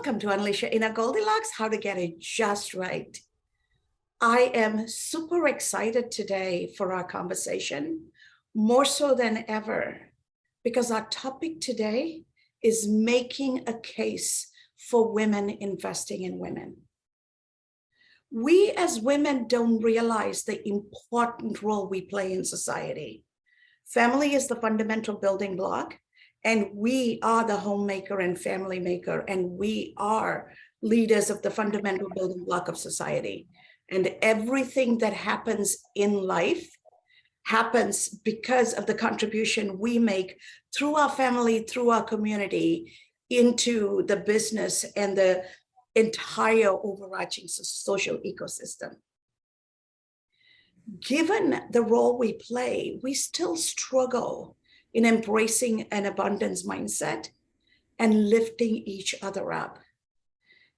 Welcome to Unleash Your Inner Goldilocks, how to get it just right. I am super excited today for our conversation, more so than ever, because our topic today is making a case for women investing in women. We as women don't realize the important role we play in society. Family is the fundamental building block, and we are the homemaker and family maker, and we are leaders of the fundamental building block of society. And everything that happens in life happens because of the contribution we make through our family, through our community, into the business and the entire overarching social ecosystem. Given the role we play, we still struggle in embracing an abundance mindset and lifting each other up.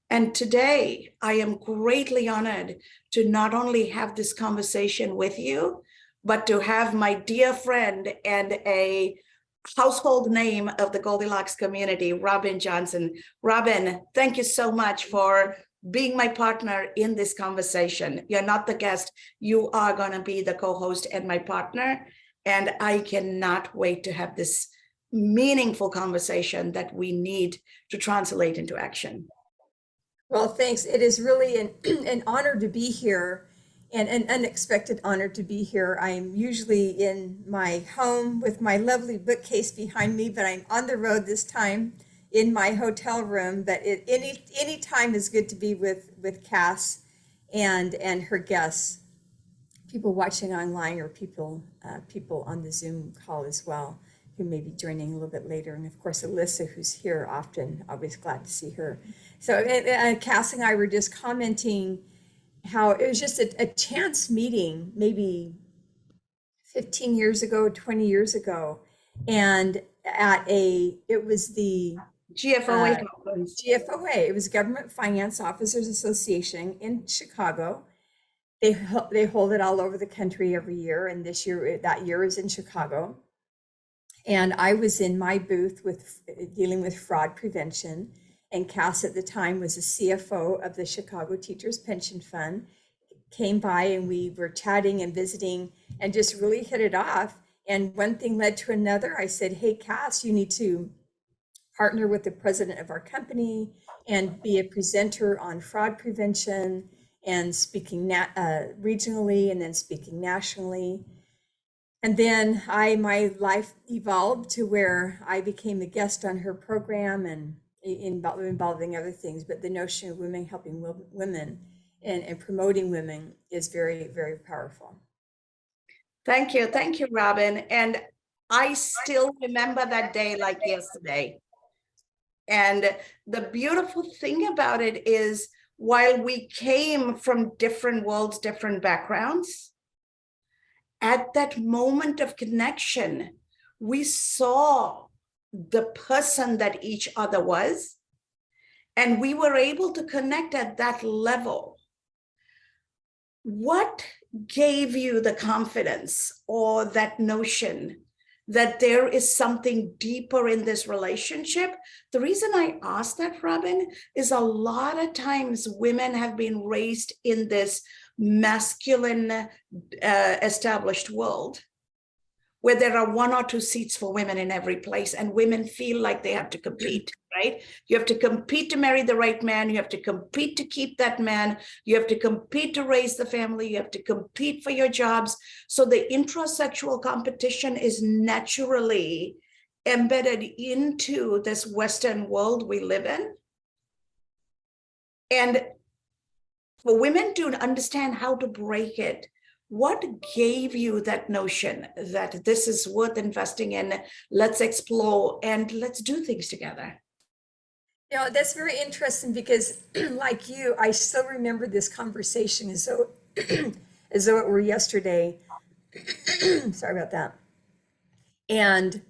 And today, I am greatly honored to not only have this conversation with you, but to have my dear friend and a household name of the Goldilocks community, Robin Johnson. Robin, thank you so much for being my partner in this conversation. You're not the guest, you are going to be the co-host and my partner. And I cannot wait to have this meaningful conversation that we need to translate into action. Well, thanks. It is really an honor to be here, and an unexpected honor to be here. I'm usually in my home with my lovely bookcase behind me, but I'm on the road this time in my hotel room. But any time is good to be with Cass and her guests, people watching online, or people on the Zoom call as well, who may be joining a little bit later. And of course, Alyssa, who's here often, always glad to see her. So Cass and I were just commenting how it was just a chance meeting, maybe 15 years ago, 20 years ago. And it was the GFOA conference. GFOA, it was Government Finance Officers Association in Chicago. They hold it all over the country every year, and that year is in Chicago. And I was in my booth dealing with fraud prevention, and Cass at the time was the CFO of the Chicago Teachers Pension Fund, came by and we were chatting and visiting and just really hit it off. And one thing led to another. I said, hey, Cass, you need to partner with the president of our company and be a presenter on fraud prevention, and speaking regionally and then speaking nationally. And then my life evolved to where I became a guest on her program and involving other things. But the notion of women helping women and promoting women is very, very powerful. Thank you, Robin. And I still remember that day like yesterday. And the beautiful thing about it is, while we came from different worlds, different backgrounds, at that moment of connection, we saw the person that each other was, and we were able to connect at that level. What gave you the confidence or that notion that there is something deeper in this relationship? The reason I ask that, Robin, is a lot of times women have been raised in this masculine established world where there are one or two seats for women in every place, and women feel like they have to compete, right? You have to compete to marry the right man. You have to compete to keep that man. You have to compete to raise the family. You have to compete for your jobs. So the intrasexual competition is naturally embedded into this Western world we live in. And for women to understand how to break it, what gave you that notion that this is worth investing in? Let's explore and let's do things together. You know, that's very interesting because like you, I still remember this conversation as though it were yesterday. Sorry about that. And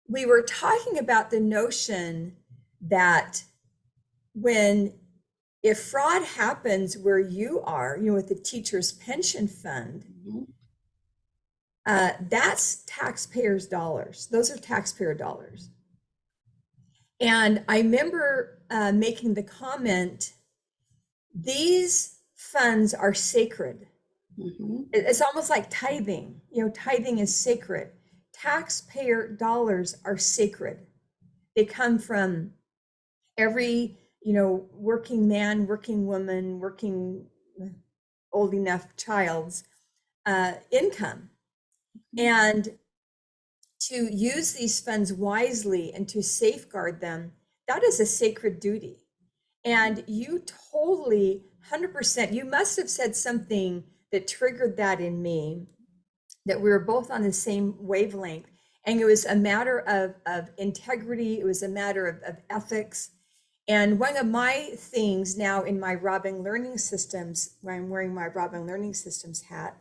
we were talking about the notion that if fraud happens where you are, with the teacher's pension fund, that's taxpayers' dollars. Those are taxpayer dollars. And I remember making the comment, these funds are sacred. Mhm. It's almost like tithing. Tithing is sacred. Taxpayer dollars are sacred. They come from every, working man, working woman, working old enough child's income. And to use these funds wisely and to safeguard them, that is a sacred duty. And you totally, 100%, you must have said something that triggered that in me, that we were both on the same wavelength. And it was a matter of integrity, it was a matter of ethics. And one of my things now in my Robin Learning Systems, when I'm wearing my Robin Learning Systems hat,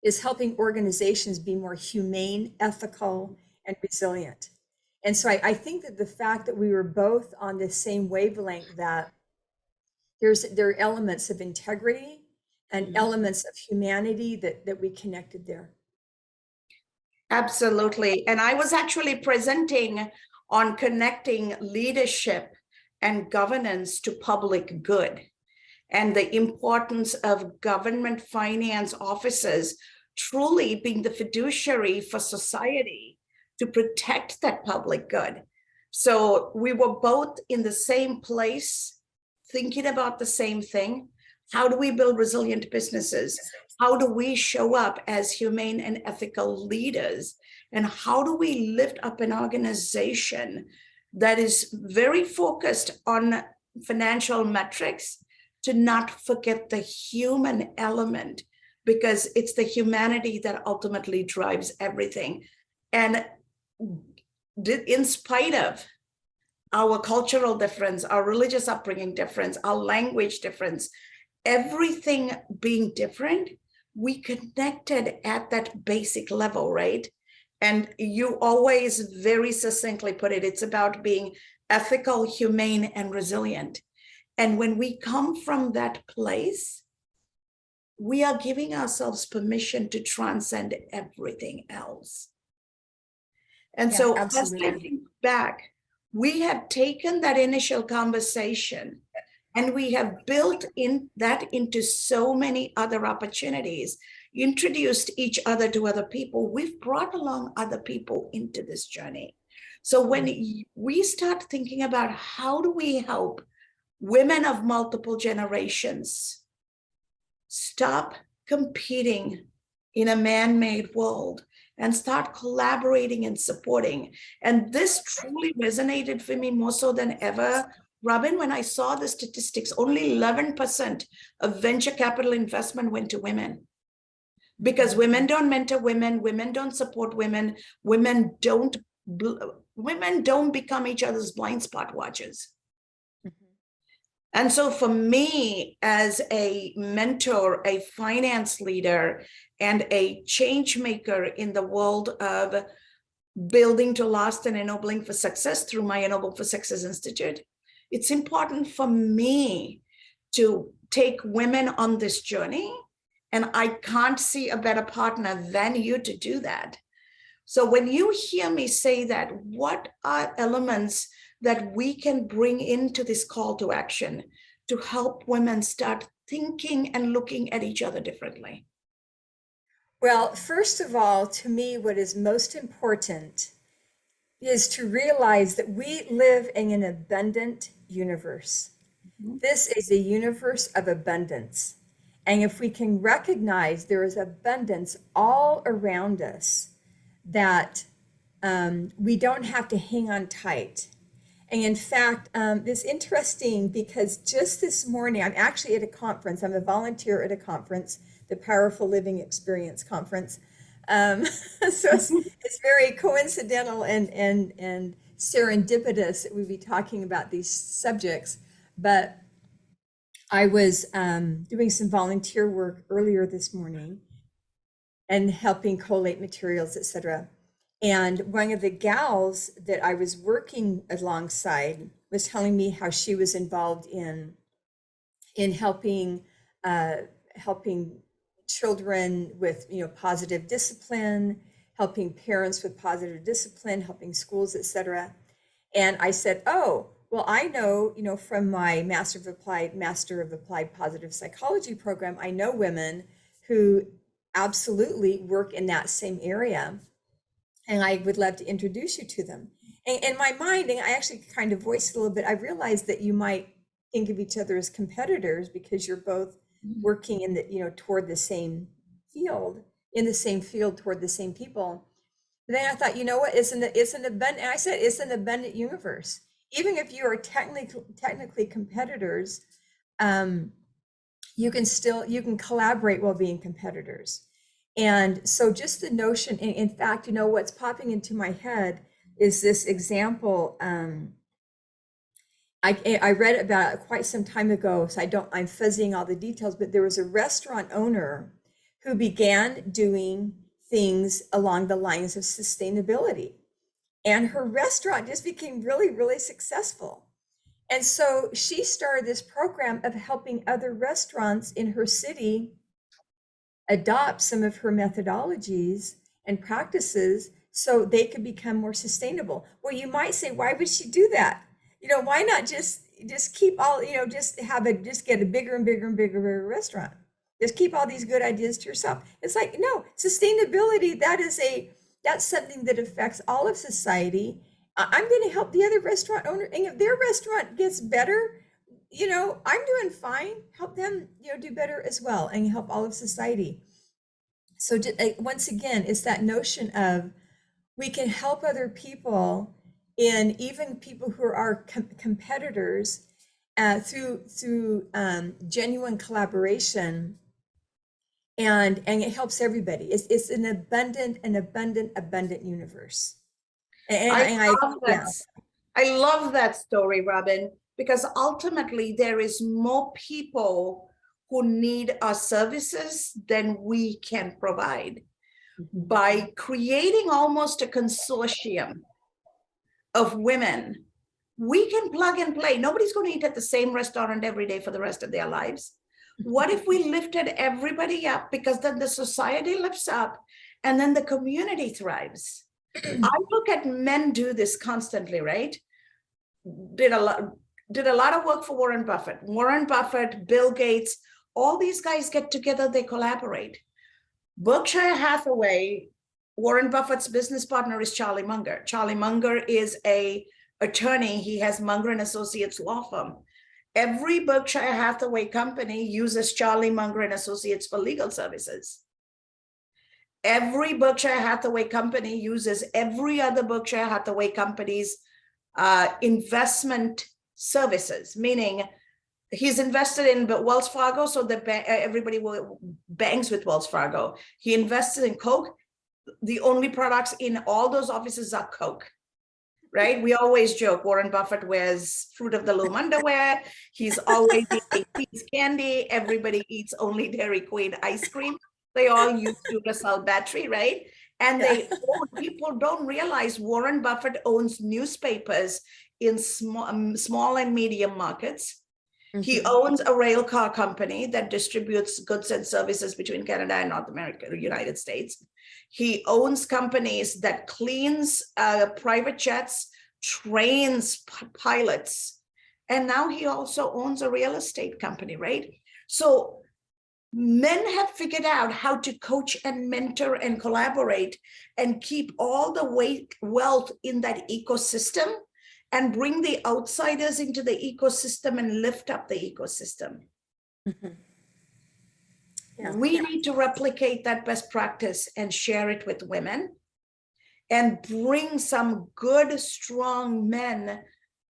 is helping organizations be more humane, ethical, and resilient. And so I think that the fact that we were both on the same wavelength, that there are elements of integrity and elements of humanity that we connected there. Absolutely. And I was actually presenting on connecting leadership and governance to public good, and the importance of government finance officers truly being the fiduciary for society to protect that public good. So we were both in the same place, thinking about the same thing. How do we build resilient businesses? How do we show up as humane and ethical leaders? And how do we lift up an organization that is very focused on financial metrics, to not forget the human element, because it's the humanity that ultimately drives everything. And in spite of our cultural difference, our religious upbringing difference, our language difference, everything being different, we connected at that basic level, right? And you always very succinctly put it, it's about being ethical, humane, and resilient. And when we come from that place, we are giving ourselves permission to transcend everything else. And Yeah, so as I absolutely. think back, we have taken that initial conversation and we have built in that into so many other opportunities, introduced each other to other people. We've brought along other people into this journey. So when we start thinking about how do we help women of multiple generations stop competing in a man-made world and start collaborating and supporting. And this truly resonated for me more so than ever, Robin, when I saw the statistics, only 11% of venture capital investment went to women. Because women don't mentor women, women don't support women, women don't become each other's blind spot watchers. And so for me, as a mentor, a finance leader, and a change maker in the world of building to last and ennobling for success through my Ennoble for Success Institute, it's important for me to take women on this journey. And I can't see a better partner than you to do that. So when you hear me say that, what are elements that we can bring into this call to action to help women start thinking and looking at each other differently? Well, first of all, to me, what is most important is to realize that we live in an abundant universe. This is a universe of abundance. And if we can recognize there is abundance all around us, that we don't have to hang on tight. And in fact, it's interesting because just this morning, I'm actually at a conference. I'm a volunteer at a conference, the Powerful Living Experience Conference. So it's very coincidental and serendipitous that we'd be talking about these subjects. But I was doing some volunteer work earlier this morning and helping collate materials, etc. And one of the gals that I was working alongside was telling me how she was involved in helping helping children with positive discipline, helping parents with positive discipline, helping schools, etc. And I said, oh, well, I know, from my Master of Applied Positive Psychology program, I know women who absolutely work in that same area. And I would love to introduce you to them. And in my mind, and I actually kind of voiced it a little bit, I realized that you might think of each other as competitors because you're both working in the, toward the same field, in the same field toward the same people. Then I thought, you know what? It's an abundant. I said it's an abundant universe. Even if you are technically competitors, um, you can collaborate while being competitors. And so, just the notion. In fact, what's popping into my head is this example. I read about it quite some time ago, so I'm fuzzying all the details. But there was a restaurant owner who began doing things along the lines of sustainability. And her restaurant just became really, really successful. And so she started this program of helping other restaurants in her city adopt some of her methodologies and practices so they could become more sustainable. Well, you might say, why would she do that? Why not just keep all, just get a bigger and bigger and bigger restaurant? Just keep all these good ideas to yourself. It's like, no, sustainability, that's something that affects all of society. I'm going to help the other restaurant owner. And if their restaurant gets better, I'm doing fine. Help them, do better as well and help all of society. So once again, it's that notion of we can help other people, and even people who are competitors, through genuine collaboration, and it helps everybody. It's an abundant universe. I love Yeah. that. I love that story, Robin, because ultimately there is more people who need our services than we can provide. By creating almost a consortium of women, we can plug and play. Nobody's going to eat at the same restaurant every day for the rest of their lives. What if we lifted everybody up? Because then the society lifts up and then the community thrives. I look at men do this constantly, right? Did a lot of work for Warren Buffett. Warren Buffett, Bill Gates, all these guys get together, they collaborate. Berkshire Hathaway, Warren Buffett's business partner is Charlie Munger. Charlie Munger is an attorney. He has Munger and Associates law firm. Every Berkshire Hathaway company uses Charlie Munger and Associates for legal services. Every Berkshire Hathaway company uses every other Berkshire Hathaway company's investment services, meaning he's invested in Wells Fargo, so that everybody bangs with Wells Fargo. He invested in Coke. The only products in all those offices are Coke, right? We always joke Warren Buffett wears Fruit of the Loom underwear. He's always eating Pete's candy. Everybody eats only Dairy Queen ice cream. They all use Duracell battery, right? And people don't realize Warren Buffett owns newspapers in small and medium markets. He owns a rail car company that distributes goods and services between Canada and North America, the United States. He owns companies that cleans private jets, trains pilots, and now he also owns a real estate company, right? So men have figured out how to coach and mentor and collaborate and keep all the wealth in that ecosystem and bring the outsiders into the ecosystem and lift up the ecosystem. Yeah. We need to replicate that best practice and share it with women and bring some good, strong men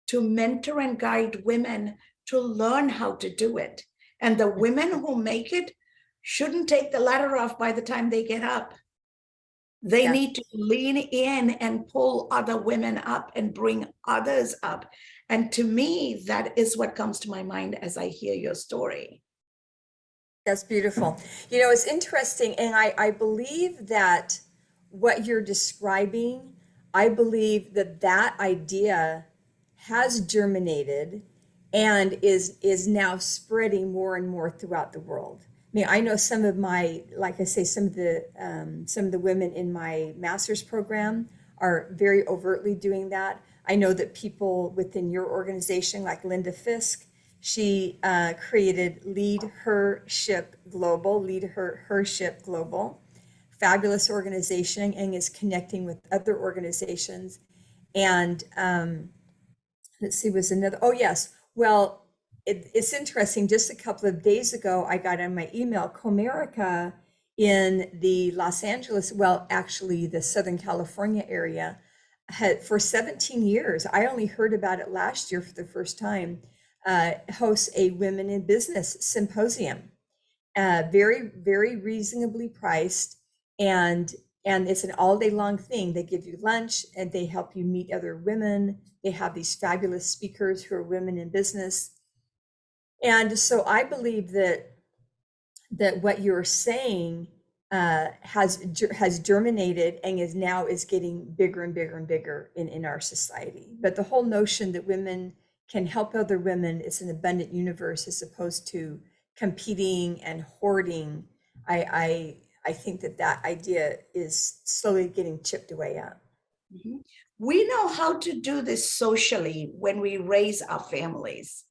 to mentor and guide women to learn how to do it. And the women who make it shouldn't take the ladder off by the time they get up. They need to lean in and pull other women up and bring others up. And to me, that is what comes to my mind as I hear your story. That's beautiful. It's interesting. And I believe that what you're describing, I believe that idea has germinated and is now spreading more and more throughout the world. I mean, I know some of the women in my master's program are very overtly doing that. I know that people within your organization, like Linda Fisk, she created Lead Her Ship Global, Her Ship Global, fabulous organization, and is connecting with other organizations. And let's see, was another, oh yes, well, it's interesting. Just a couple of days ago, I got on my email, Comerica in the Los Angeles, well, actually the Southern California area, had for 17 years, I only heard about it last year for the first time, hosts a women in business symposium, very, very reasonably priced. And it's an all day long thing. They give you lunch and they help you meet other women. They have these fabulous speakers who are women in business. And so I believe that what you're saying has germinated and is getting bigger and bigger and bigger in our society. But the whole notion that women can help other women, it's an abundant universe as opposed to competing and hoarding. I think that idea is slowly getting chipped away at. Mhm. We know how to do this socially when we raise our families.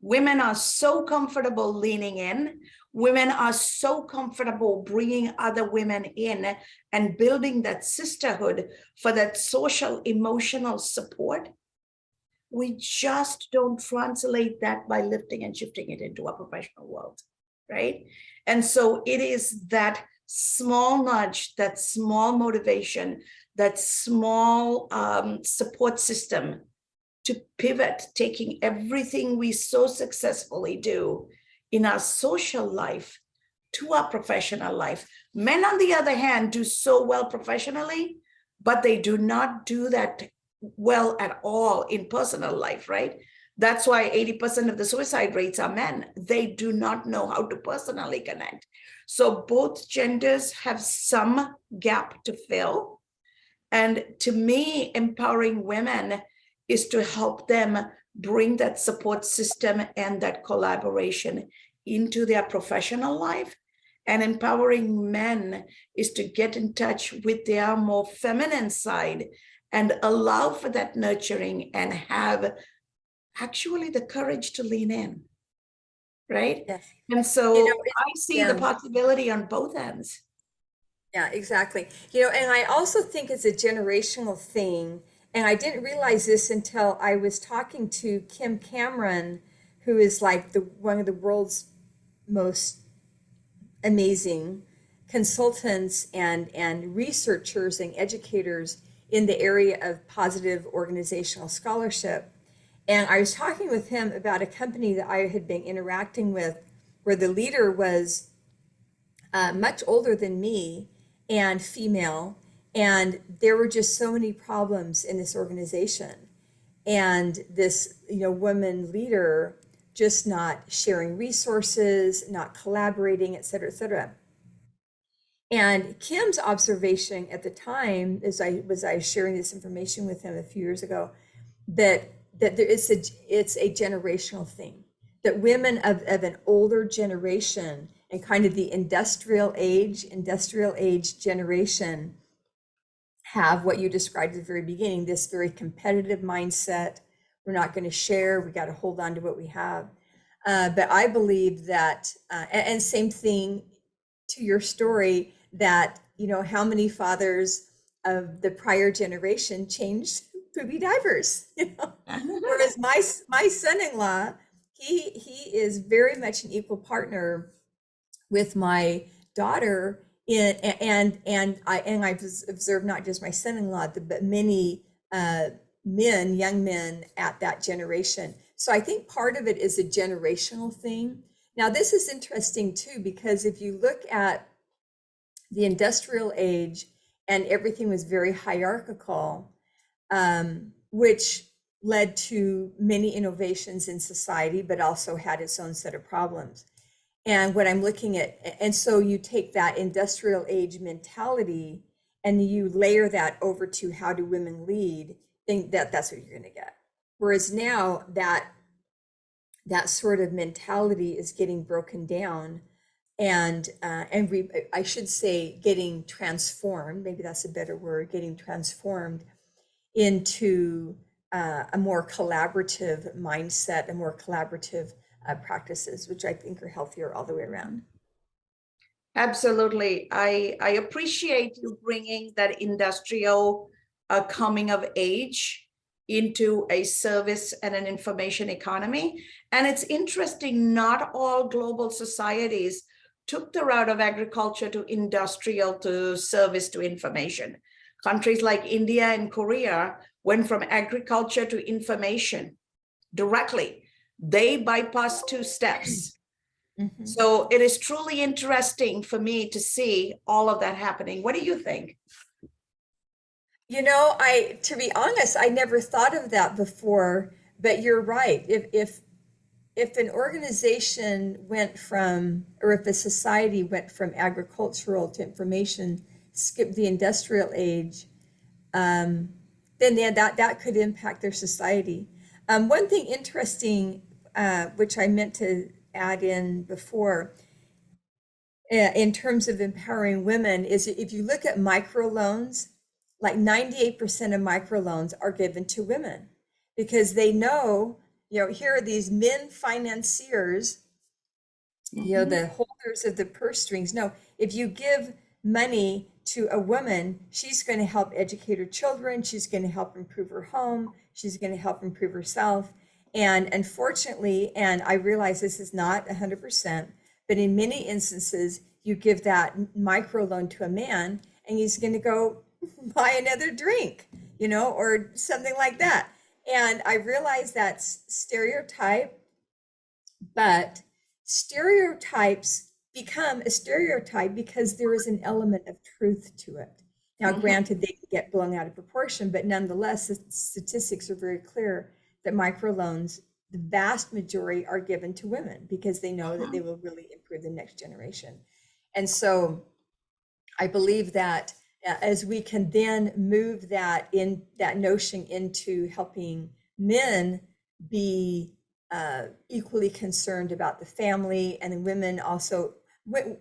Women are so comfortable leaning in. Women are so comfortable bringing other women in and building that sisterhood for that social, emotional support. We just don't translate that by lifting and shifting it into our professional world, right? And so it is that small nudge, that small motivation, that small support system to pivot, taking everything we so successfully do in our social life to our professional life. Men, on the other hand, do so well professionally, but they do not do that well at all in personal life, right? That's why 80% of the suicide rates are men. They do not know how to personally connect. So both genders have some gap to fill. And to me, empowering women is to help them bring that support system and that collaboration into their professional life. And empowering men is to get in touch with their more feminine side and allow for that nurturing and have actually the courage to lean in, right? Yes. And You know, so I see the yeah. possibility on both ends. Yeah, exactly. And I also think it's a generational thing. And I didn't realize this until I was talking to Kim Cameron, who is like one of the world's most amazing consultants and researchers and educators in the area of positive organizational scholarship. And I was talking with him about a company that I had been interacting with where the leader was much older than me and female. And there were just so many problems in this organization. And this, woman leader just not sharing resources, not collaborating, et cetera, et cetera. And Kim's observation at the time, as I was sharing this information with him a few years ago, that it's a generational thing. That women of an older generation and kind of the industrial age generation have what you described at the very beginning, this very competitive mindset. We're not going to share. We got to hold on to what we have. But I believe that, and same thing to your story, that, how many fathers of the prior generation changed poopy diapers, Whereas my son-in-law, he is very much an equal partner with my daughter I've observed not just my son-in-law, but many young men at that generation. So I think part of it is a generational thing. Now, this is interesting too, because if you look at the industrial age and everything was very hierarchical, which led to many innovations in society, but also had its own set of problems. And what I'm looking at, and so you take that industrial age mentality and you layer that over to how do women lead, think that's what you're going to get. Whereas now that sort of mentality is getting broken down and I should say getting transformed, maybe that's a better word, getting transformed into a more collaborative mindset and more collaborative practices, which I think are healthier all the way around. Absolutely. I appreciate you bringing that industrial coming of age into a service and an information economy. And it's interesting, not all global societies took the route of agriculture to industrial to service to information. Countries like India and Korea went from agriculture to information directly. They bypassed 2 steps. Mm-hmm. So it is truly interesting for me to see all of that happening. What do you think? You know, to be honest, I never thought of that before, but you're right. If an organization went from, or if a society went from agricultural to information, skip the industrial age, then that could impact their society. One thing interesting, which I meant to add in before, in terms of empowering women, is if you look at microloans, like 98% of microloans are given to women because they know, here are these men financiers, the holders of the purse strings. No, if you give money to a woman, she's going to help educate her children. She's going to help improve her home. She's going to help improve herself. And unfortunately, and I realize this is not 100%, but in many instances, you give that microloan to a man and he's going to go buy another drink, or something like that. And I realize that's stereotype, but stereotypes become a stereotype because there is an element of truth to it. Now, granted, they can get blown out of proportion, but nonetheless, the statistics are very clear that microloans, the vast majority, are given to women because they know that they will really improve the next generation. And so I believe that as we can then move that notion into helping men be equally concerned about the family, and women also,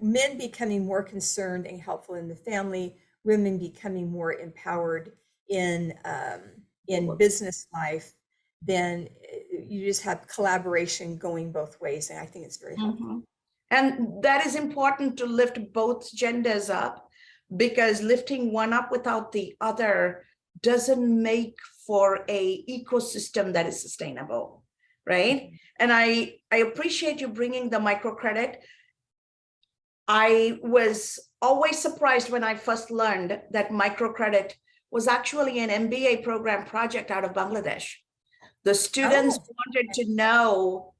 men becoming more concerned and helpful in the family, women becoming more empowered in business life, then you just have collaboration going both ways, and I think it's very helpful. And that is important to lift both genders up, because lifting one up without the other doesn't make for a ecosystem that is sustainable, right? And I appreciate you bringing the microcredit. I was always surprised when I first learned that microcredit was actually an MBA program project out of Bangladesh. The students wanted to know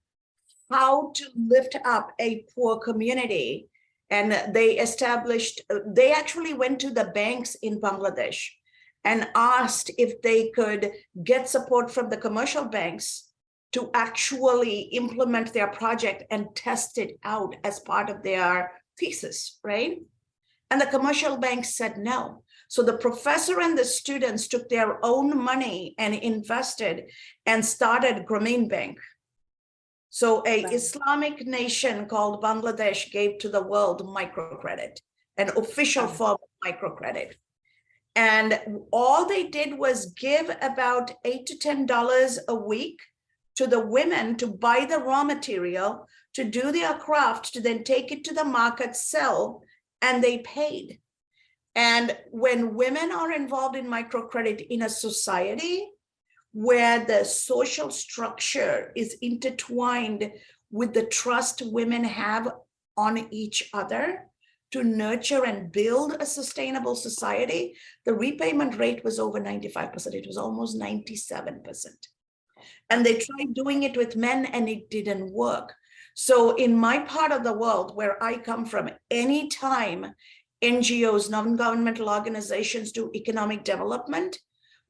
how to lift up a poor community. And they actually went to the banks in Bangladesh and asked if they could get support from the commercial banks to actually implement their project and test it out as part of their thesis, right? And the commercial banks said no. So the professor and the students took their own money and invested and started Grameen Bank. So an Islamic nation called Bangladesh gave to the world microcredit, an official form of microcredit. And all they did was give about $8 to $10 a week to the women to buy the raw material, to do their craft, to then take it to the market, sell, and they paid. And when women are involved in microcredit in a society where the social structure is intertwined with the trust women have on each other to nurture and build a sustainable society, the repayment rate was over 95%. It was almost 97%. And they tried doing it with men and it didn't work. So in my part of the world where I come from, anytime NGOs, non-governmental organizations, do economic development,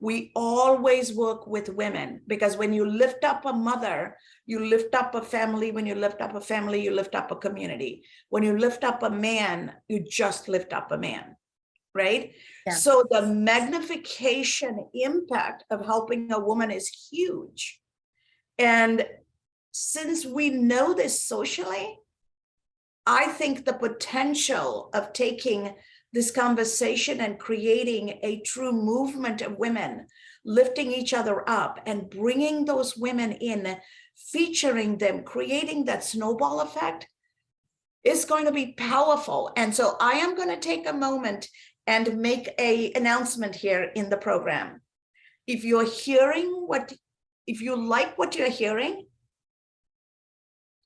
we always work with women, because when you lift up a mother, you lift up a family. When you lift up a family, you lift up a community. When you lift up a man, you just lift up a man, right? Yeah. So the magnification impact of helping a woman is huge. And since we know this socially, I think the potential of taking this conversation and creating a true movement of women, lifting each other up and bringing those women in, featuring them, creating that snowball effect is going to be powerful. And so I am going to take a moment and make an announcement here in the program. If you like what you're hearing,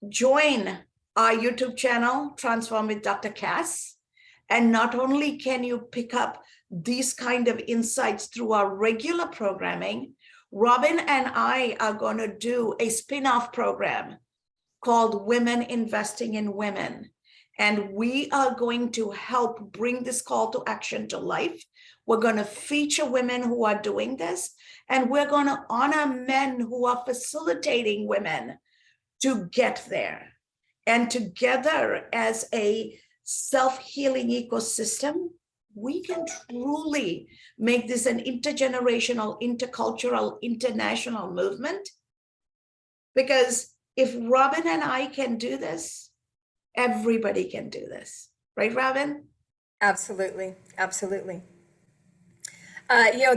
join our YouTube channel, Transform with Dr. Cass. And not only can you pick up these kind of insights through our regular programming, Robin and I are going to do a spin-off program called Women Investing in Women. And we are going to help bring this call to action to life. We're going to feature women who are doing this, and we're going to honor men who are facilitating women to get there. And together as a self-healing ecosystem, we can truly make this an intergenerational, intercultural, international movement. Because if Robin and I can do this, everybody can do this. Right, Robin? Absolutely. Absolutely.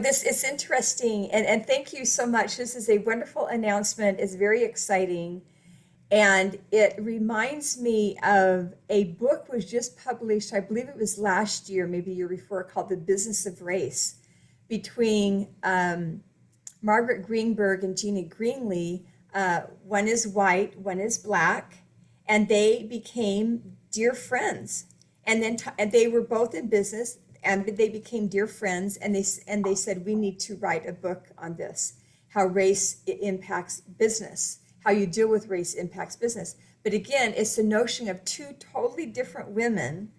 This is interesting, and thank you so much. This is a wonderful announcement. It's very exciting. And it reminds me of a book was just published, I believe it was last year, maybe year before, called The Business of Race, between Margaret Greenberg and Gina Greenlee. One is white, one is black, and they became dear friends. And then and they were both in business, and they became dear friends. And they said, we need to write a book on this, how race impacts business. How you deal with race impacts business. But again, it's the notion of two totally different women,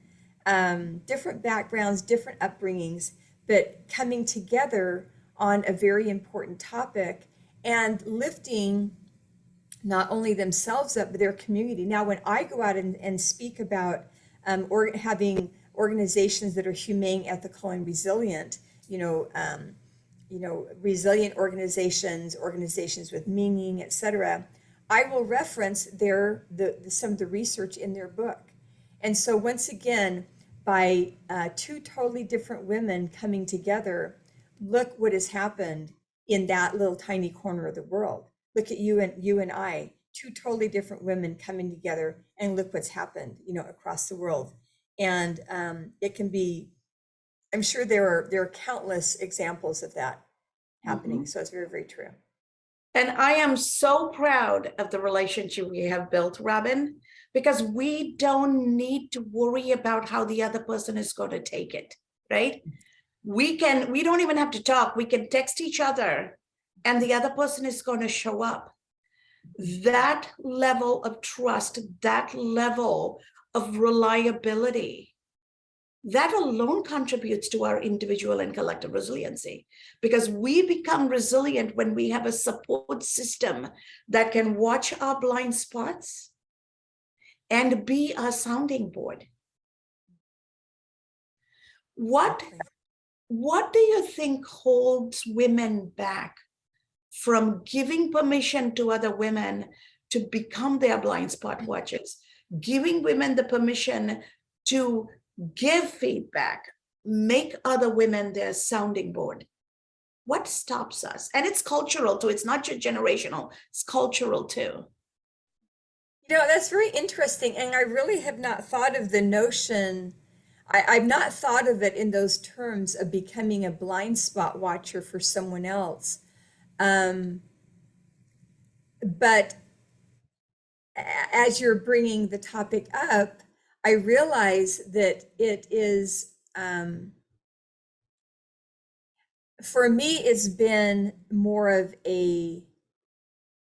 different backgrounds, different upbringings, but coming together on a very important topic and lifting not only themselves up, but their community. Now, when I go out and speak about having organizations that are humane, ethical, and resilient, resilient organizations with meaning, etc., I will reference some of the research in their book. And so once again, by two totally different women coming together, look what has happened in that little tiny corner of the world. Look at you and I, two totally different women coming together, and look what's happened, across the world. And it can be, I'm sure there are countless examples of that happening. Mm-hmm. So it's very, very true. And I am so proud of the relationship we have built, Robin, because we don't need to worry about how the other person is going to take it, right? We don't even have to talk. We can text each other and the other person is going to show up. That level of trust, that level of reliability, that alone contributes to our individual and collective resiliency, because we become resilient when we have a support system that can watch our blind spots and be our sounding board. What do you think holds women back from giving permission to other women to become their blind spot watchers, giving women the permission to give feedback, make other women their sounding board? What stops us? And it's cultural too. It's not just generational, it's cultural too. That's very interesting. And I really have not thought of the notion, I've not thought of it in those terms of becoming a blind spot watcher for someone else. But as you're bringing the topic up, I realize that it is, for me, it's been more of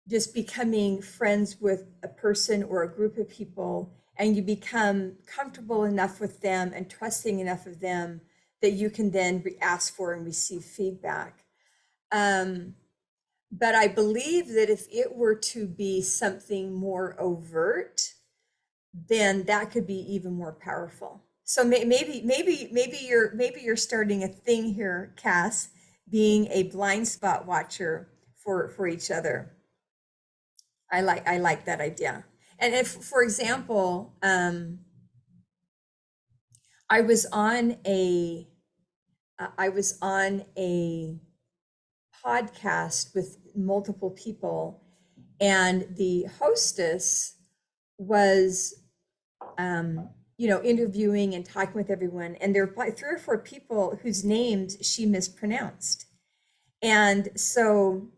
just becoming friends with a person or a group of people, and you become comfortable enough with them and trusting enough of them that you can then ask for and receive feedback. But I believe that if it were to be something more overt, then that could be even more powerful. So maybe you're starting a thing here, Cass, being a blind spot watcher for each other. I like that idea. And if, for example, I was on a podcast with multiple people, and the hostess was interviewing and talking with everyone, and there were probably 3 or 4 people whose names she mispronounced. And so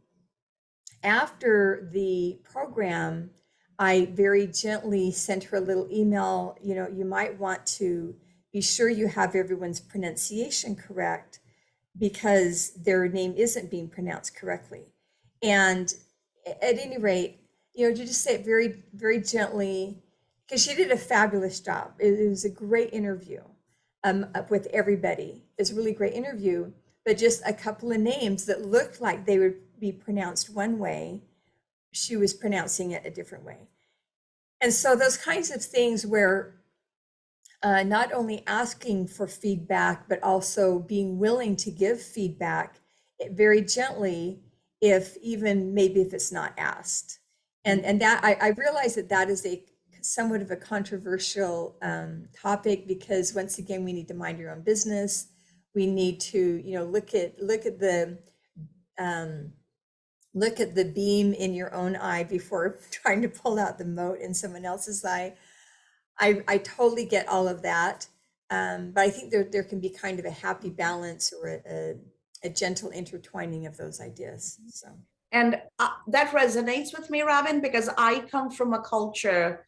after the program, I very gently sent her a little email, you might want to be sure you have everyone's pronunciation correct, because their name isn't being pronounced correctly. And at any rate, to just say it very, very gently, because she did a fabulous job. It was a great interview with everybody. It was a really great interview, but just a couple of names that looked like they would be pronounced one way, she was pronouncing it a different way. And so those kinds of things where not only asking for feedback, but also being willing to give feedback very gently, if it's not asked. And that I realize that is a somewhat of a controversial topic, because once again, we need to mind your own business. We need to, look at the beam in your own eye before trying to pull out the mote in someone else's eye. I totally get all of that. But I think there can be kind of a happy balance, or a gentle intertwining of those ideas. So. And that resonates with me, Robin, because I come from a culture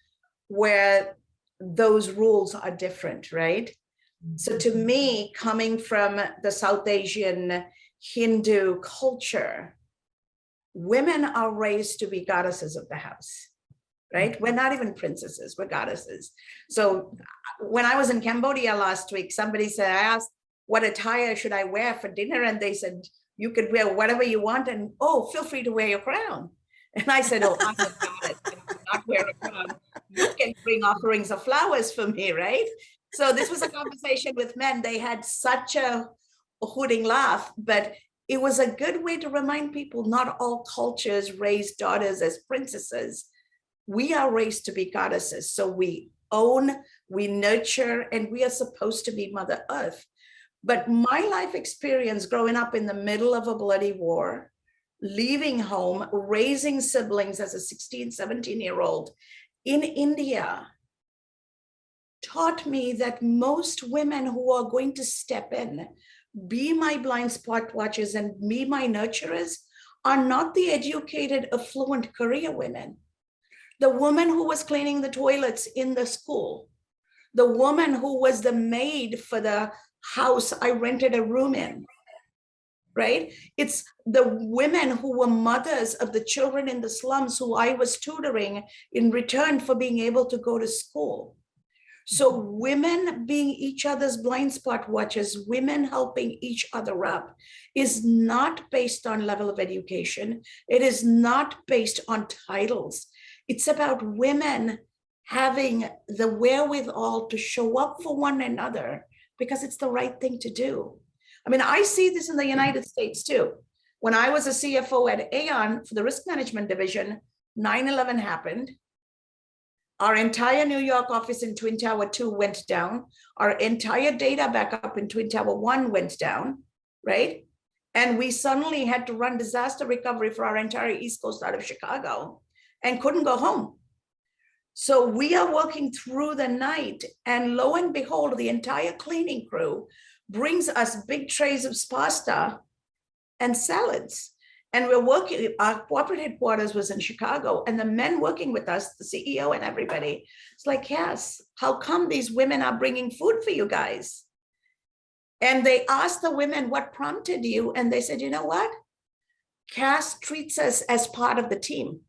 where those rules are different, right? So to me, coming from the South Asian Hindu culture, women are raised to be goddesses of the house, right? We're not even princesses, we're goddesses. So when I was in Cambodia last week, somebody said, I asked, what attire should I wear for dinner? And they said, you could wear whatever you want, and feel free to wear your crown. And I said, I'm a goddess, I do not wear a crown. You can bring offerings of flowers for me, right? So this was a conversation with men. They had such a hooting laugh, but it was a good way to remind people not all cultures raise daughters as princesses. We are raised to be goddesses. So we own, we nurture, and we are supposed to be Mother Earth. But my life experience growing up in the middle of a bloody war, leaving home, raising siblings as a 16, 17-year-old in India, taught me that most women who are going to step in, be my blind spot watchers and be my nurturers, are not the educated, affluent career women. The woman who was cleaning the toilets in the school, the woman who was the maid for the house I rented a room in, right? It's the women who were mothers of the children in the slums who I was tutoring in return for being able to go to school. So women being each other's blind spot watchers, women helping each other up, is not based on level of education. It is not based on titles. It's about women having the wherewithal to show up for one another because it's the right thing to do. I mean, I see this in the United States too. When I was a CFO at Aon for the risk management division, 9/11 happened. Our entire New York office in Twin Tower 2 went down. Our entire data backup in Twin Tower 1 went down, right? And we suddenly had to run disaster recovery for our entire East Coast out of Chicago and couldn't go home. So we are working through the night, and lo and behold, the entire cleaning crew brings us big trays of pasta and salads. And we're working, our corporate headquarters was in Chicago, and the men working with us, the CEO and everybody, it's like, yes, how come these women are bringing food for you guys? And they asked the women, what prompted you? And they said, you know what? Cass treats us as part of the team.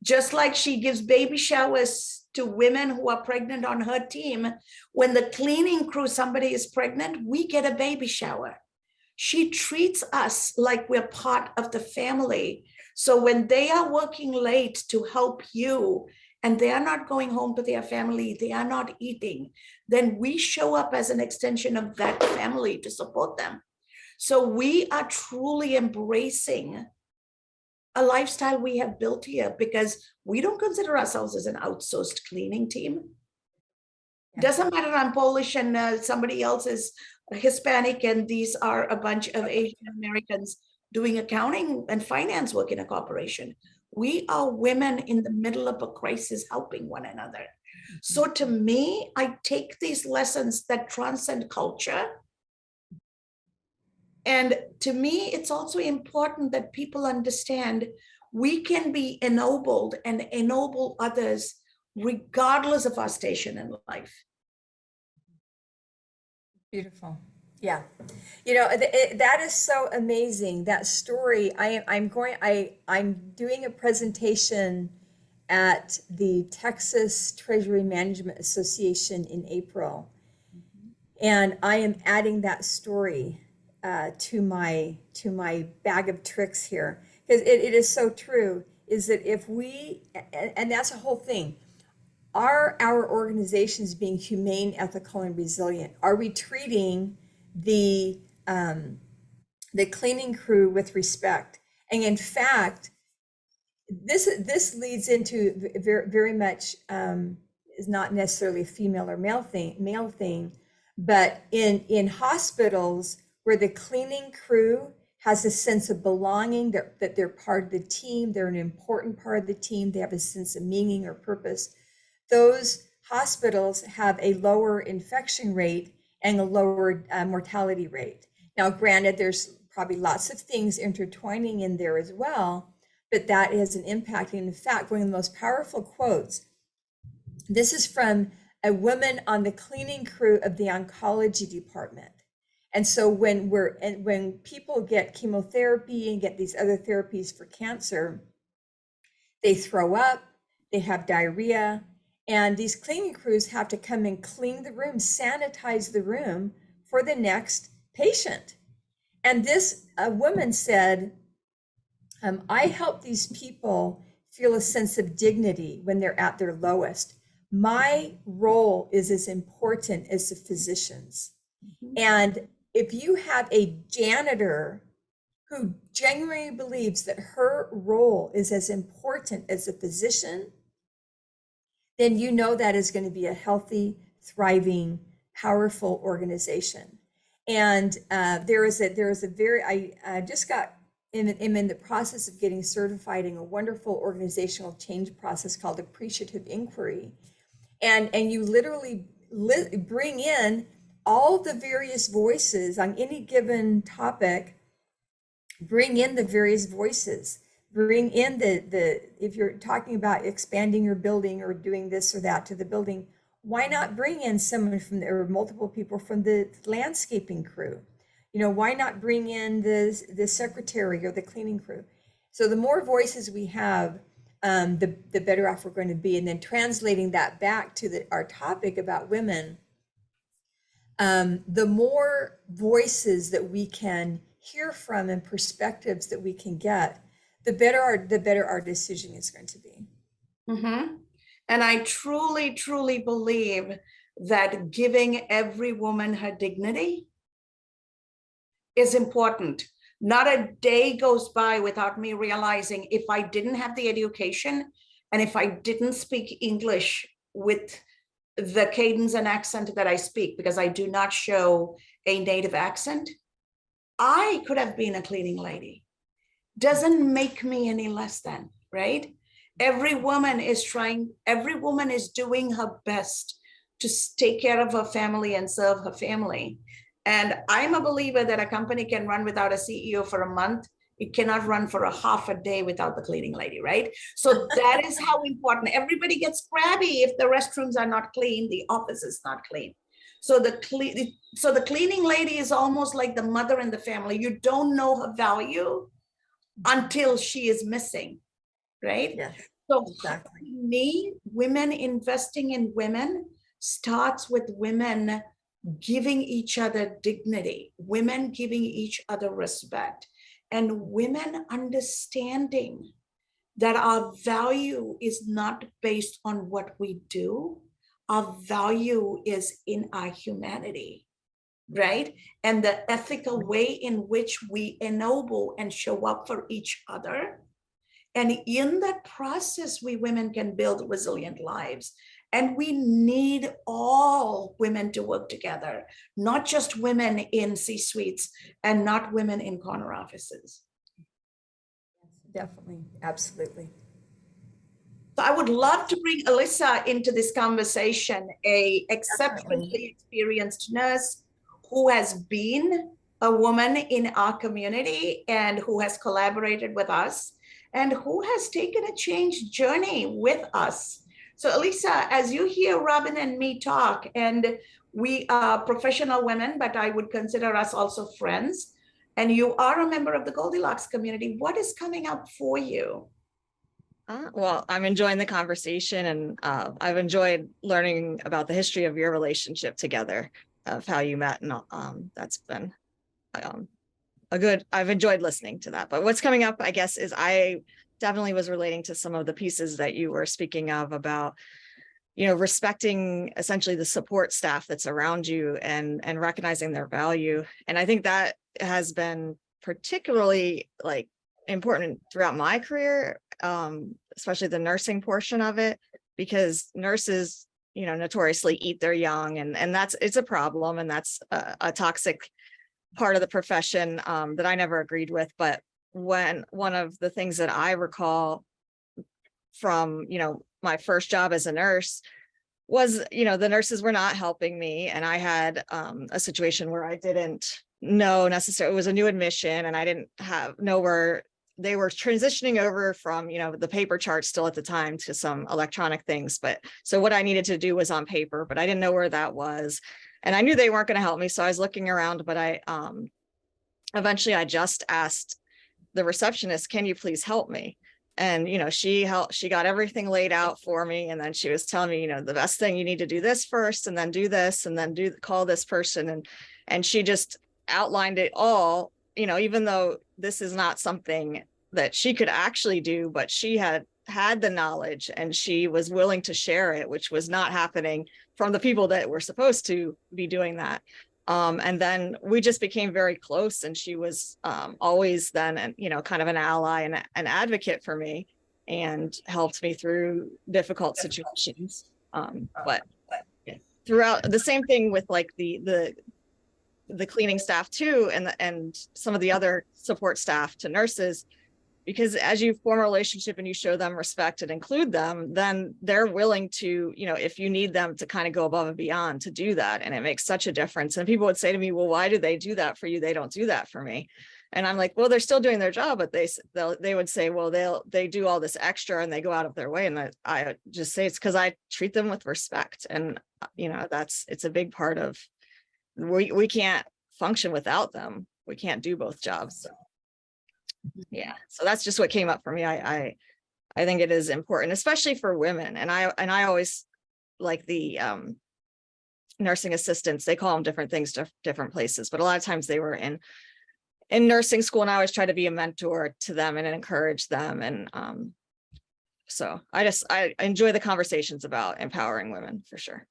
Just like she gives baby showers to women who are pregnant on her team, when the cleaning crew, somebody is pregnant, we get a baby shower. She treats us like we're part of the family. So when they are working late to help you and they are not going home to their family, they are not eating, then we show up as an extension of that family to support them. So we are truly embracing a lifestyle we have built here, because we don't consider ourselves as an outsourced cleaning team. Doesn't matter, I'm Polish and somebody else is Hispanic and these are a bunch of Asian Americans. doing accounting and finance work in a corporation. We are women in the middle of a crisis helping one another. So to me, I take these lessons that transcend culture. And to me, it's also important that people understand we can be ennobled and ennoble others regardless of our station in life. Beautiful. Yeah. You know, that is so amazing. That story. I'm doing a presentation at the Texas Treasury Management Association in April. And I am adding that story to my bag of tricks here, because it is so true, is that if we, and that's the whole thing, are our organizations being humane, ethical, and resilient? Are we treating the cleaning crew with respect? And in fact, this leads into very much is not necessarily a female or male thing, but in hospitals where the cleaning crew has a sense of belonging, that they're part of the team, they're an important part of the team, they have a sense of meaning or purpose, those hospitals have a lower infection rate and a lower mortality rate. Now, granted, there's probably lots of things intertwining in there as well, but that has an impact. And in fact, one of the most powerful quotes, this is from a woman on the cleaning crew of the oncology department. And so when people get chemotherapy and get these other therapies for cancer, they throw up, they have diarrhea, and these cleaning crews have to come and clean the room, sanitize the room for the next patient. And this woman said, I help these people feel a sense of dignity when they're at their lowest. My role is as important as the physician's. Mm-hmm. And if you have a janitor who genuinely believes that her role is as important as a physician, then you know that is going to be a healthy, thriving, powerful organization. And there is a very, I just got, am in the process of getting certified in a wonderful organizational change process called appreciative inquiry. And you literally bring in all the various voices on any given topic, bring in the various voices, bring in the if you're talking about expanding your building or doing this or that to the building, why not bring in someone from there, or multiple people from the landscaping crew? You know, why not bring in the secretary or the cleaning crew? So the more voices we have, the better off we're going to be. And then translating that back to our topic about women, the more voices that we can hear from and perspectives that we can get, the better our decision is going to be. Mm-hmm. And I truly, truly believe that giving every woman her dignity is important. Not a day goes by without me realizing if I didn't have the education and if I didn't speak English with the cadence and accent that I speak, because I do not show a native accent, I could have been a cleaning lady. Doesn't make me any less than, right? Every woman is doing her best to take care of her family and serve her family. And I'm a believer that a company can run without a CEO for a month. It cannot run for a half a day without the cleaning lady, right? So that is how important. Everybody gets crabby if the restrooms are not clean, the office is not clean. So the cleaning lady is almost like the mother in the family. You don't know her value until she is missing, right? Yeah, so exactly. For me, women investing in women starts with women giving each other dignity, women giving each other respect, and women understanding that our value is not based on what we do. Our value is in our humanity, right? And the ethical way in which we ennoble and show up for each other. And in that process, we women can build resilient lives. And we need all women to work together, not just women in C-suites and not women in corner offices. Definitely. Absolutely. So I would love to bring Alyssa into this conversation, a Definitely. exceptionally experienced nurse who has been a woman in our community and who has collaborated with us and who has taken a change journey with us. So Alyssa, as you hear Robin and me talk, and we are professional women, but I would consider us also friends, and you are a member of the Goldilocks community, what is coming up for you? Well, I'm enjoying the conversation, and I've enjoyed learning about the history of your relationship together, of how you met, and that's been I've enjoyed listening to that. But what's coming up, I guess, is I definitely was relating to some of the pieces that you were speaking of about, respecting essentially the support staff that's around you and recognizing their value. And I think that has been particularly like important throughout my career, especially the nursing portion of it, because nurses, notoriously eat their young, and it's a problem, and that's a toxic part of the profession that I never agreed with. But when one of the things that I recall from, my first job as a nurse was, the nurses were not helping me. And I had a situation where I didn't know necessarily, it was a new admission, and I didn't know where they were transitioning over from, the paper chart still at the time to some electronic things. But so what I needed to do was on paper, but I didn't know where that was. And I knew they weren't going to help me. So I was looking around, but I eventually I just asked the receptionist, can you please help me? And, she got everything laid out for me. And then she was telling me, the best thing, you need to do this first, and then do this, and then call this person. And she just outlined it all, even though this is not something that she could actually do, but she had the knowledge and she was willing to share it, which was not happening from the people that were supposed to be doing that. And then we just became very close, and she was always then, kind of an ally and an advocate for me, and helped me through difficult situations. But throughout, the same thing with like the cleaning staff too, and some of the other support staff to nurses, because as you form a relationship and you show them respect and include them, then they're willing to, if you need them to kind of go above and beyond to do that. And it makes such a difference. And people would say to me, well, why do they do that for you? They don't do that for me. And I'm like, well, they're still doing their job, but they would say, well, they do all this extra and they go out of their way. And I just say, it's because I treat them with respect. And, it's a big part of, we can't function without them. We can't do both jobs. So. Yeah, so that's just what came up for me. I think it is important, especially for women. And I always like the nursing assistants, they call them different things to different places, but a lot of times they were in nursing school, and I always try to be a mentor to them and encourage them. And so I enjoy the conversations about empowering women for sure.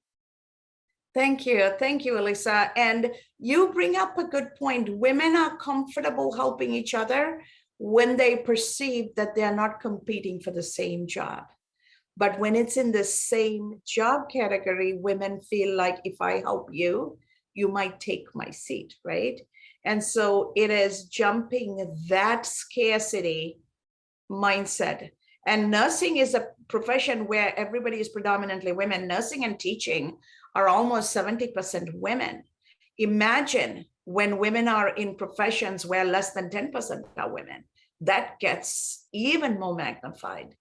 Thank you, Alyssa. And you bring up a good point. Women are comfortable helping each other when they perceive that they're not competing for the same job. But when it's in the same job category, women feel like if I help you, you might take my seat, right? And so it is jumping that scarcity mindset. And nursing is a profession where everybody is predominantly women. Nursing and teaching are almost 70% women. Imagine when women are in professions where less than 10% are women. That gets even more magnified.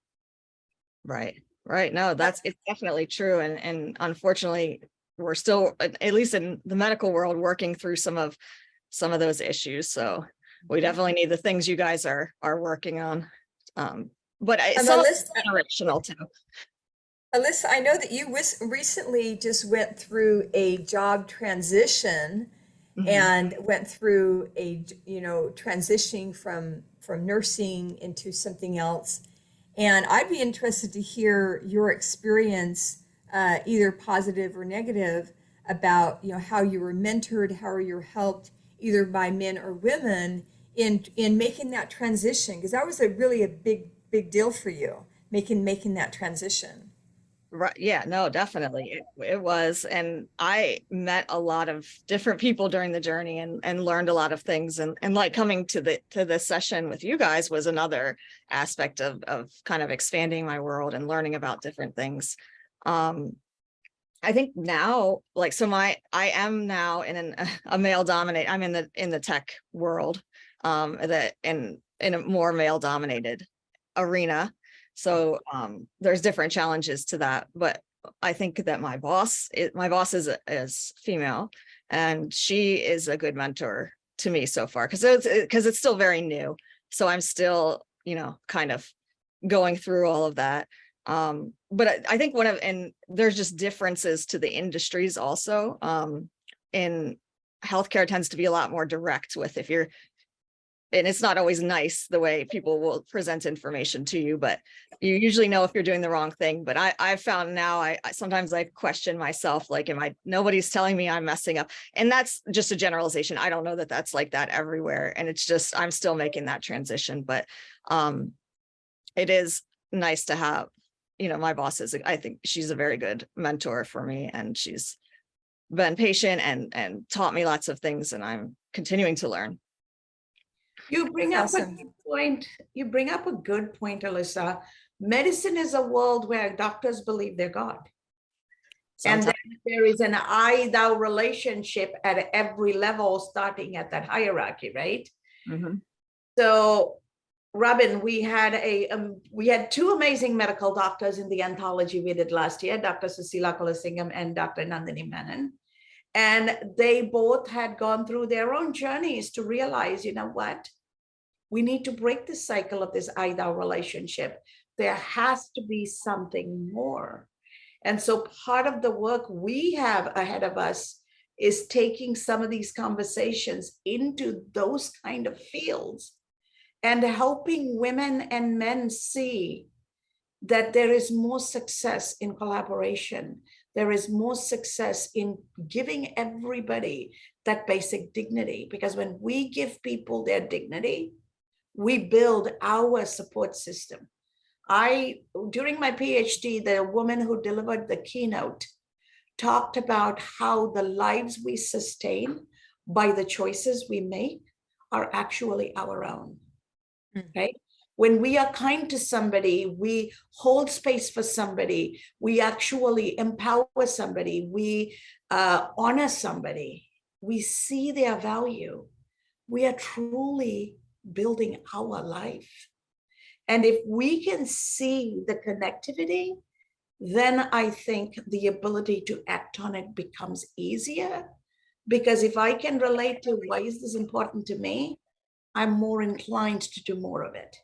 Right. No, it's definitely true. And unfortunately, we're still, at least in the medical world, working through some of those issues. So we definitely need the things you guys are working on. But it's generational too. Alyssa, I know that you recently just went through a job transition, and went through a, transitioning from nursing into something else. And I'd be interested to hear your experience, either positive or negative, about, how you were mentored, how you were helped either by men or women in making that transition, because that was really a big deal for you, making that transition. Right. Yeah, no, definitely. It was. And I met a lot of different people during the journey and learned a lot of things. And like coming to the session with you guys was another aspect of kind of expanding my world and learning about different things. I think now, like, so I am now in a male dominate, I'm in the tech world, that in a more male dominated arena. So there's different challenges to that, but I think that my boss is female, and she is a good mentor to me so far, because it's still very new. So I'm still, kind of going through all of that. But I think and there's just differences to the industries also. In healthcare tends to be a lot more direct with and it's not always nice the way people will present information to you, but you usually know if you're doing the wrong thing. But I've found now I sometimes I question myself, like, nobody's telling me I'm messing up. And that's just a generalization. I don't know that that's like that everywhere. And it's just, I'm still making that transition, but it is nice to have, my boss I think she's a very good mentor for me, and she's been patient and taught me lots of things, and I'm continuing to learn. You bring up a Awesome. good point. You bring up a good point, Alyssa. Medicine is a world where doctors believe they're God. And then there is an I-thou relationship at every level, starting at that hierarchy, right? Mhm. So, Robin, we had two amazing medical doctors in the anthology we did last year, Dr. Susila Kolasingham and Dr. Nandini Menon. And they both had gone through their own journeys to realize, you know what? We need to break the cycle of this I-thou relationship. There has to be something more. And so part of the work we have ahead of us is taking some of these conversations into those kind of fields and helping women and men see that there is more success in collaboration. There is more success in giving everybody that basic dignity, because when we give people their dignity, we build our support system. During my PhD, the woman who delivered the keynote talked about how the lives we sustain by the choices we make are actually our own. Okay? When we are kind to somebody, we hold space for somebody, we actually empower somebody, we honor somebody, we see their value. We are truly building our life. And if we can see the connectivity, then I think the ability to act on it becomes easier. Because if I can relate to why is this important to me, I'm more inclined to do more of it.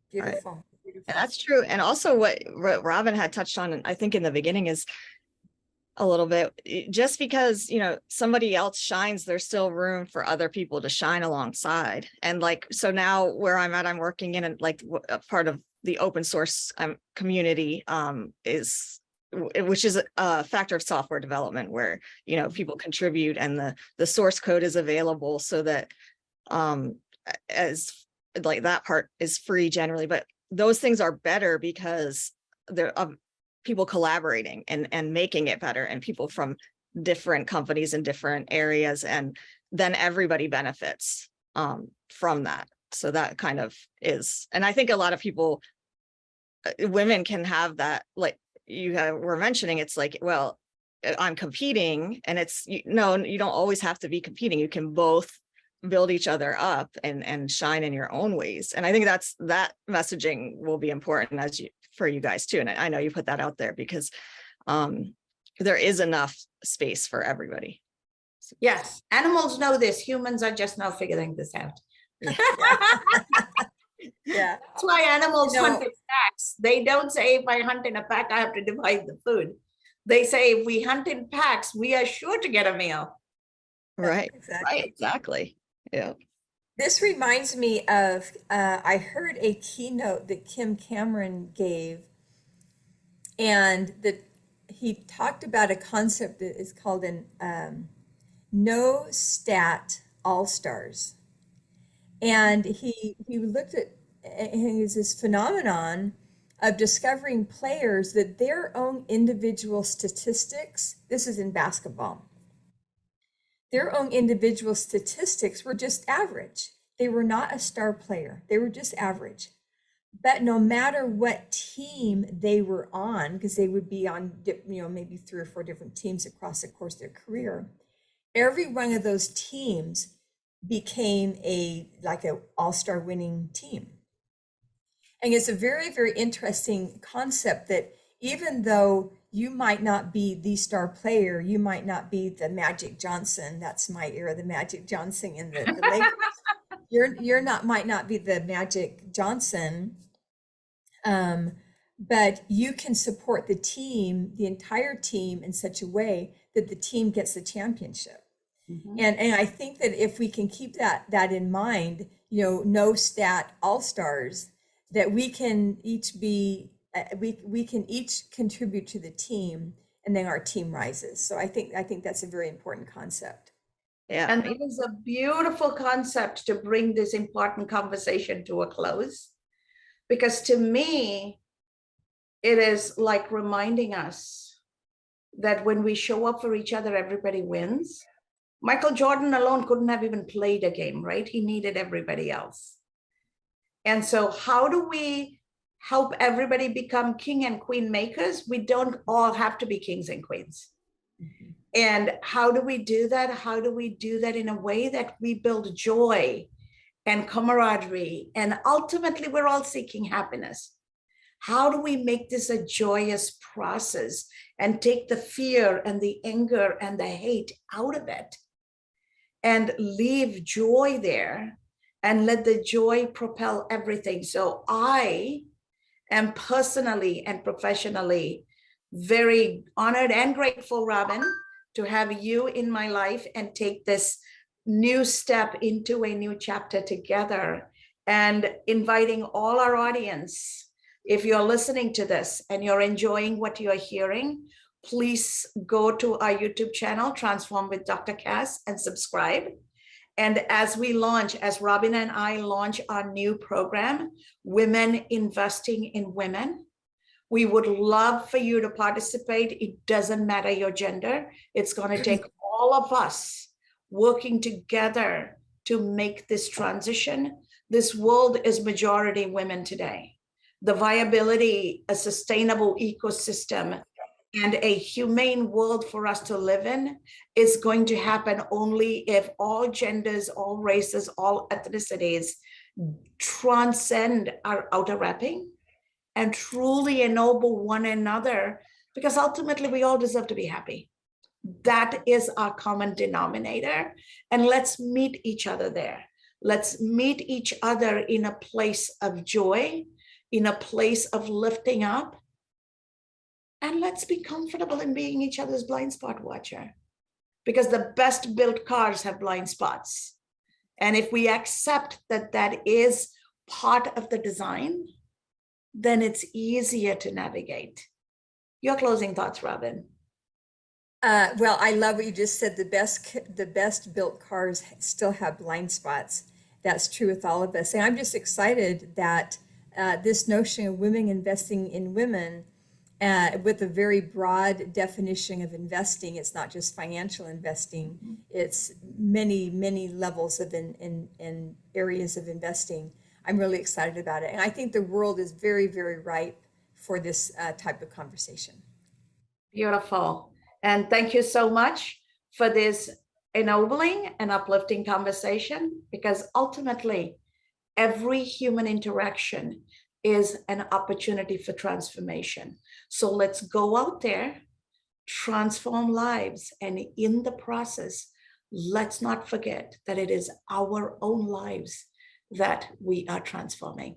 Beautiful. Beautiful. And that's true. And also what Robin had touched on, I think in the beginning, is a little bit, just because, somebody else shines, there's still room for other people to shine alongside. And like, so now where I'm at, I'm working in like a part of the open source community, which is a factor of software development where, people contribute and the source code is available, so that as like that part is free generally. But those things are better because they're people collaborating and making it better, and people from different companies in different areas, and then everybody benefits from that. So that kind of is, and I think a lot of people, women can have that, like were mentioning, it's like, well, I'm competing, and no, you don't always have to be competing. You can both build each other up and shine in your own ways. And I think that messaging will be important for you guys too. And I know you put that out there because there is enough space for everybody. Yes, animals know this. Humans are just now figuring this out. Yeah. Yeah. That's why animals hunt in packs. They don't say, if I hunt in a pack, I have to divide the food. They say, if we hunt in packs, we are sure to get a meal. Right. Exactly. Right. Exactly. Yeah. This reminds me of, I heard a keynote that Kim Cameron gave, and he talked about a concept that is called no stat all stars. And he looked at, and it's this phenomenon of discovering players that their own individual statistics, this is in basketball, their own individual statistics were just average. They were not a star player. They were just average. But no matter what team they were on, because they would be on, maybe 3 or 4 different teams across the course of their career, every one of those teams became like an all-star winning team. And it's a very, very interesting concept that even though you might not be the star player, you might not be the Magic Johnson. That's my era, the Magic Johnson in the Lakers. Might not be the Magic Johnson, but you can support the team, the entire team, in such a way that the team gets the championship. Mm-hmm. And I think that if we can keep that in mind, no stat all-stars, that we can each be, we can each contribute to the team, and then our team rises. So I think that's a very important concept. Yeah. And it is a beautiful concept to bring this important conversation to a close, because to me, it is like reminding us that when we show up for each other, everybody wins. Michael Jordan alone couldn't have even played a game, right? He needed everybody else. And so how do we help everybody become king and queen makers? We don't all have to be kings and queens. Mm-hmm. And how do we do that? How do we do that in a way that we build joy and camaraderie? And ultimately, we're all seeking happiness. How do we make this a joyous process and take the fear and the anger and the hate out of it and leave joy there and let the joy propel everything? So I am personally and professionally very honored and grateful, Robin, to have you in my life and take this new step into a new chapter together, and inviting all our audience, if you're listening to this and you're enjoying what you're hearing, please go to our YouTube channel, Transform with Dr. Cass, and subscribe. And as Robin and I launch our new program, Women Investing in Women, we would love for you to participate. It doesn't matter your gender. It's going to take all of us working together to make this transition. This world is majority women today. The viability, a sustainable ecosystem, and a humane world for us to live in is going to happen only if all genders, all races, all ethnicities transcend our outer wrapping and truly ennoble one another, because ultimately we all deserve to be happy. That is our common denominator. And let's meet each other there. Let's meet each other in a place of joy, in a place of lifting up. And let's be comfortable in being each other's blind spot watcher, because the best built cars have blind spots. And if we accept that that is part of the design, then it's easier to navigate. Your closing thoughts, Robin? Well, I love what you just said. The best built cars still have blind spots. That's true with all of us. And I'm just excited that this notion of women investing in women, with a very broad definition of investing, it's not just financial investing. Mm-hmm. It's many, many levels of in areas of investing. I'm really excited about it. And I think the world is very, very ripe for this type of conversation. Beautiful. And thank you so much for this ennobling and uplifting conversation, because ultimately every human interaction is an opportunity for transformation. So let's go out there, transform lives, and in the process, let's not forget that it is our own lives that we are transforming.